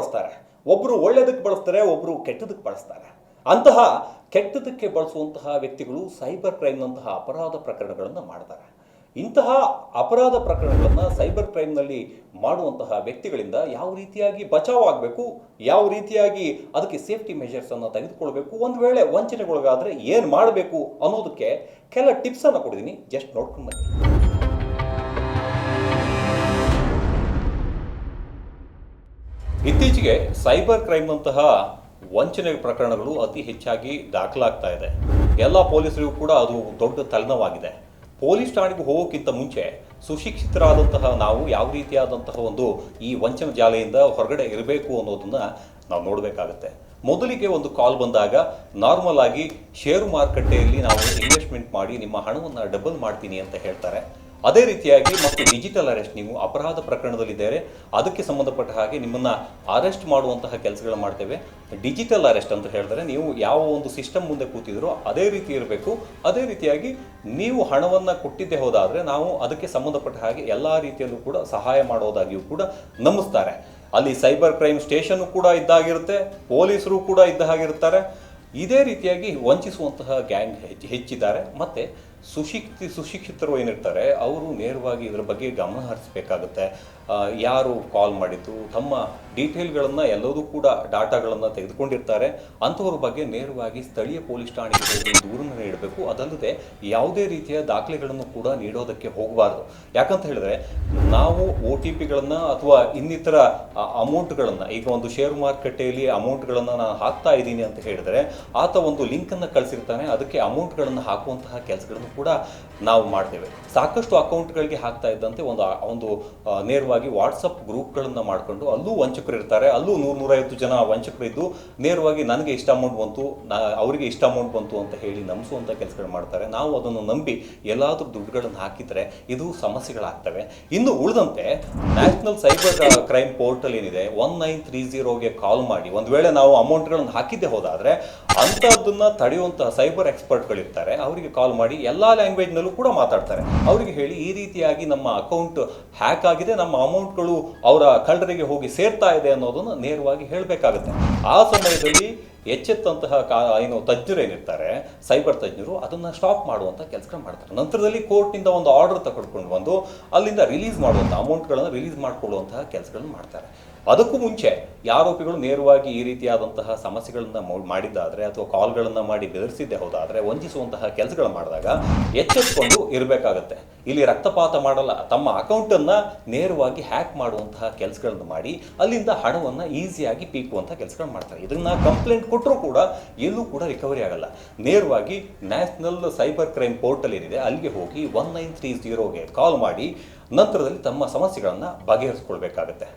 ಬಳಸ್ತಾರೆ. ಒಬ್ಬರು ಒಳ್ಳೆಯದಕ್ಕೆ ಬಳಸ್ತಾರೆ, ಒಬ್ಬರು ಕೆಟ್ಟದಕ್ಕೆ ಬಳಸ್ತಾರೆ. ಅಂತಹ ಕೆಟ್ಟದಕ್ಕೆ ಬಳಸುವಂತಹ ವ್ಯಕ್ತಿಗಳು ಸೈಬರ್ ಕ್ರೈಮ್ನಂತಹ ಅಪರಾಧ ಪ್ರಕರಣಗಳನ್ನು ಮಾಡ್ತಾರೆ. ಇಂತಹ ಅಪರಾಧ ಪ್ರಕರಣಗಳನ್ನು ಸೈಬರ್ ಕ್ರೈಮ್ನಲ್ಲಿ ಮಾಡುವಂತಹ ವ್ಯಕ್ತಿಗಳಿಂದ ಯಾವ ರೀತಿಯಾಗಿ ಬಚಾವ್ ಆಗಬೇಕು, ಯಾವ ರೀತಿಯಾಗಿ ಅದಕ್ಕೆ ಸೇಫ್ಟಿ ಮೆಷರ್ಸನ್ನು ತೆಗೆದುಕೊಳ್ಬೇಕು, ಒಂದು ವೇಳೆ ವಂಚನೆಗೊಳಗಾದರೆ ಏನು ಮಾಡಬೇಕು ಅನ್ನೋದಕ್ಕೆ ಕೆಲ ಟಿಪ್ಸನ್ನು ಕೊಡಿದ್ದೀನಿ. ಜಸ್ಟ್ ನೋಡ್ಕೊಂಡು ಬನ್ನಿ. ಇತ್ತೀಚೆಗೆ ಸೈಬರ್ ಕ್ರೈಮ್ನಂತಹ ವಂಚನೆ ಪ್ರಕರಣಗಳು ಅತಿ ಹೆಚ್ಚಾಗಿ ದಾಖಲಾಗ್ತಾ ಇದೆ. ಎಲ್ಲ ಪೊಲೀಸರಿಗೂ ಕೂಡ ಅದು ದೊಡ್ಡ ತಲೆನೋವಾಗಿದೆ. ಪೊಲೀಸ್ ಠಾಣೆಗೆ ಹೋಗೋಕ್ಕಿಂತ ಮುಂಚೆ ಸುಶಿಕ್ಷಿತರಾದಂತಹ ನಾವು ಯಾವ ರೀತಿಯಾದಂತಹ ಒಂದು ಈ ವಂಚನೆ ಜಾಲೆಯಿಂದ ಹೊರಗಡೆ ಇರಬೇಕು ಅನ್ನೋದನ್ನು ನಾವು ನೋಡಬೇಕಾಗುತ್ತೆ. ಮೊದಲಿಗೆ ಒಂದು ಕಾಲ್ ಬಂದಾಗ ನಾರ್ಮಲ್ ಆಗಿ ಷೇರು ಮಾರುಕಟ್ಟೆಯಲ್ಲಿ ನಾವು ಇನ್ವೆಸ್ಟ್ಮೆಂಟ್ ಮಾಡಿ ನಿಮ್ಮ ಹಣವನ್ನು ಡಬಲ್ ಮಾಡ್ತೀನಿ ಅಂತ ಹೇಳ್ತಾರೆ. ಅದೇ ರೀತಿಯಾಗಿ ಮತ್ತು ಡಿಜಿಟಲ್ ಅರೆಸ್ಟ್, ನೀವು ಅಪರಾಧ ಪ್ರಕರಣದಲ್ಲಿದ್ದಾರೆ ಅದಕ್ಕೆ ಸಂಬಂಧಪಟ್ಟ ಹಾಗೆ ನಿಮ್ಮನ್ನು ಅರೆಸ್ಟ್ ಮಾಡುವಂತಹ ಕೆಲಸಗಳು ಮಾಡ್ತೇವೆ. ಡಿಜಿಟಲ್ ಅರೆಸ್ಟ್ ಅಂತ ಹೇಳಿದ್ರೆ ನೀವು ಯಾವ ಒಂದು ಸಿಸ್ಟಮ್ ಮುಂದೆ ಕೂತಿದ್ರೋ ಅದೇ ರೀತಿ ಇರಬೇಕು. ಅದೇ ರೀತಿಯಾಗಿ ನೀವು ಹಣವನ್ನು ಕೊಟ್ಟಿದ್ದೇ ಹೋದಾದರೆ ನಾವು ಅದಕ್ಕೆ ಸಂಬಂಧಪಟ್ಟ ಹಾಗೆ ಎಲ್ಲ ರೀತಿಯಲ್ಲೂ ಕೂಡ ಸಹಾಯ ಮಾಡೋದಾಗಿಯೂ ಕೂಡ ನಂಬಿಸ್ತಾರೆ. ಅಲ್ಲಿ ಸೈಬರ್ ಕ್ರೈಮ್ ಸ್ಟೇಷನ್ ಕೂಡ ಇದ್ದಾಗಿರುತ್ತೆ, ಪೊಲೀಸರು ಕೂಡ ಇದ್ದ ಹಾಗಿರ್ತಾರೆ. ಇದೇ ರೀತಿಯಾಗಿ ವಂಚಿಸುವಂತಹ ಗ್ಯಾಂಗ್ ಹೆಚ್ಚಿದ್ದಾರೆ. ಮತ್ತು ಸುಶಿಕ್ಷಿತರು ಏನಿರ್ತಾರೆ ಅವರು ನೇರವಾಗಿ ಇದರ ಬಗ್ಗೆ ಗಮನ ಹರಿಸಬೇಕಾಗುತ್ತೆ. ಯಾರು ಕಾಲ್ ಮಾಡಿದ್ದು, ತಮ್ಮ ಡೀಟೇಲ್ಗಳನ್ನು ಎಲ್ಲದೂ ಕೂಡ ಡಾಟಾಗಳನ್ನು ತೆಗೆದುಕೊಂಡಿರ್ತಾರೆ. ಅಂಥವ್ರ ಬಗ್ಗೆ ನೇರವಾಗಿ ಸ್ಥಳೀಯ ಪೊಲೀಸ್ ಠಾಣೆಗೆ ಹೋಗಿ ದೂರನ್ನು ನೀಡಬೇಕು. ಅದಲ್ಲದೆ ಯಾವುದೇ ರೀತಿಯ ದಾಖಲೆಗಳನ್ನು ಕೂಡ ನೀಡೋದಕ್ಕೆ ಹೋಗಬಾರ್ದು. ಯಾಕಂತ ಹೇಳಿದ್ರೆ ನಾವು OTPಗಳನ್ನು ಅಥವಾ ಇನ್ನಿತರ ಅಮೌಂಟ್ಗಳನ್ನು, ಈಗ ಒಂದು ಶೇರ್ ಮಾರುಕಟ್ಟೆಯಲ್ಲಿ ಅಮೌಂಟ್ಗಳನ್ನು ನಾನು ಹಾಕ್ತಾ ಇದ್ದೀನಿ ಅಂತ ಹೇಳಿದರೆ ಆತ ಒಂದು ಲಿಂಕನ್ನು ಕಳಿಸಿರ್ತಾನೆ, ಅದಕ್ಕೆ ಅಮೌಂಟ್ಗಳನ್ನು ಹಾಕುವಂತಹ ಕೆಲಸಗಳನ್ನು ಕೂಡ ನಾವು ಮಾಡ್ತೇವೆ. ಸಾಕಷ್ಟು ಅಕೌಂಟ್ಗಳಿಗೆ ಹಾಕ್ತಾ ಇದ್ದಂತೆ ಒಂದು ನೇರವಾಗಿ ವಾಟ್ಸಪ್ ಗ್ರೂಪ್ಗಳನ್ನು ಮಾಡಿಕೊಂಡು ಅಲ್ಲೂ ವಂಚಕರು ಇರ್ತಾರೆ. ಅಲ್ಲೂ 100-150 ಜನ ವಂಚಕರು ಇದ್ದು ನೇರವಾಗಿ ನನಗೆ ಇಷ್ಟ ಅಮೌಂಟ್ ಬಂತು, ಅವರಿಗೆ ಇಷ್ಟ ಅಮೌಂಟ್ ಬಂತು ಅಂತ ಹೇಳಿ ನಂಬಿಸುವಂಥ ಕೆಲಸಗಳು ಮಾಡ್ತಾರೆ. ನಾವು ಅದನ್ನು ನಂಬಿ ಎಲ್ಲಾದರೂ ದುಡ್ಡುಗಳನ್ನು ಹಾಕಿದರೆ ಇದು ಸಮಸ್ಯೆಗಳಾಗ್ತವೆ. ಇನ್ನು ಉಳಿದಂತೆ ನ್ಯಾಷನಲ್ ಸೈಬರ್ ಕ್ರೈಮ್ ಪೋರ್ಟಲ್ ಏನಿದೆ 1930ಗೆ ಕಾಲ್ ಮಾಡಿ ಒಂದು ವೇಳೆ ನಾವು ಅಮೌಂಟ್ಗಳನ್ನು ಹಾಕಿದ್ದೇ ಹೋದಾದರೆ ಅಂಥದ್ದನ್ನು ತಡೆಯುವಂತಹ ಸೈಬರ್ ಎಕ್ಸ್ಪರ್ಟ್ಗಳಿರ್ತಾರೆ. ಅವರಿಗೆ ಕಾಲ್ ಮಾಡಿ ಎಲ್ಲ ಲ್ಯಾಂಗ್ವೇಜ್ನಲ್ಲೂ ಕೂಡ ಮಾತಾಡ್ತಾರೆ. ಅವರಿಗೆ ಹೇಳಿ ಈ ರೀತಿಯಾಗಿ ನಮ್ಮ ಅಕೌಂಟ್ ಹ್ಯಾಕ್ ಆಗಿದೆ, ನಮ್ಮ ಅಮೌಂಟ್ಗಳು ಅವರ ಕಳ್ಳರಿಗೆ ಹೋಗಿ ಸೇರ್ತಾ ಇದೆ ಅನ್ನೋದನ್ನು ನೇರವಾಗಿ ಹೇಳಬೇಕಾಗುತ್ತೆ. ಆ ಸಮಯದಲ್ಲಿ ಎಚ್ಚೆತ್ತಂತಹ ತಜ್ಞರು ಏನಿರ್ತಾರೆ, ಸೈಬರ್ ತಜ್ಞರು, ಅದನ್ನು ಸ್ಟಾಪ್ ಮಾಡುವಂಥ ಕೆಲಸಗಳು ಮಾಡ್ತಾರೆ. ನಂತರದಲ್ಲಿ ಕೋರ್ಟ್ನಿಂದ ಒಂದು ಆರ್ಡರ್ ತಗೊಂಡು ಬಂದು ಅಲ್ಲಿಂದ ರಿಲೀಸ್ ಮಾಡುವಂಥ ಅಮೌಂಟ್ಗಳನ್ನು ರಿಲೀಸ್ ಮಾಡಿಕೊಳ್ಳುವಂತಹ ಕೆಲಸಗಳನ್ನು ಮಾಡ್ತಾರೆ. ಅದಕ್ಕೂ ಮುಂಚೆ ಆರೋಪಿಗಳು ನೇರವಾಗಿ ಈ ರೀತಿಯಾದಂತಹ ಸಮಸ್ಯೆಗಳನ್ನು ಮಾಡಿದ್ದಾದರೆ ಅಥವಾ ಕಾಲ್ಗಳನ್ನು ಮಾಡಿ ಬೆದರಿಸಿದ್ದೇ ಹೋದಾದರೆ, ವಂಚಿಸುವಂತಹ ಕೆಲಸಗಳು ಮಾಡಿದಾಗ ಎಚ್ಚೆತ್ತುಕೊಂಡು ಇರಬೇಕಾಗತ್ತೆ. ಇಲ್ಲಿ ರಕ್ತಪಾತ ಮಾಡಲ್ಲ, ತಮ್ಮ ಅಕೌಂಟನ್ನು ನೇರವಾಗಿ ಹ್ಯಾಕ್ ಮಾಡುವಂತಹ ಕೆಲಸಗಳನ್ನು ಮಾಡಿ ಅಲ್ಲಿಂದ ಹಣವನ್ನು ಈಸಿಯಾಗಿ ಪೀಕುವಂಥ ಕೆಲಸಗಳು ಮಾಡ್ತಾರೆ. ಇದನ್ನು ಕಂಪ್ಲೇಂಟ್ ಕೊಟ್ಟರೂ ಕೂಡ ಎಲ್ಲೂ ಕೂಡ ರಿಕವರಿ ಆಗಲ್ಲ. ನೇರವಾಗಿ ನ್ಯಾಷನಲ್ ಸೈಬರ್ ಕ್ರೈಮ್ ಪೋರ್ಟಲ್ ಏನಿದೆ ಅಲ್ಲಿಗೆ ಹೋಗಿ 1930ಗೆ ಕಾಲ್ ಮಾಡಿ ನಂತರದಲ್ಲಿ ತಮ್ಮ ಸಮಸ್ಯೆಗಳನ್ನು ಬಗೆಹರಿಸ್ಕೊಳ್ಬೇಕಾಗತ್ತೆ.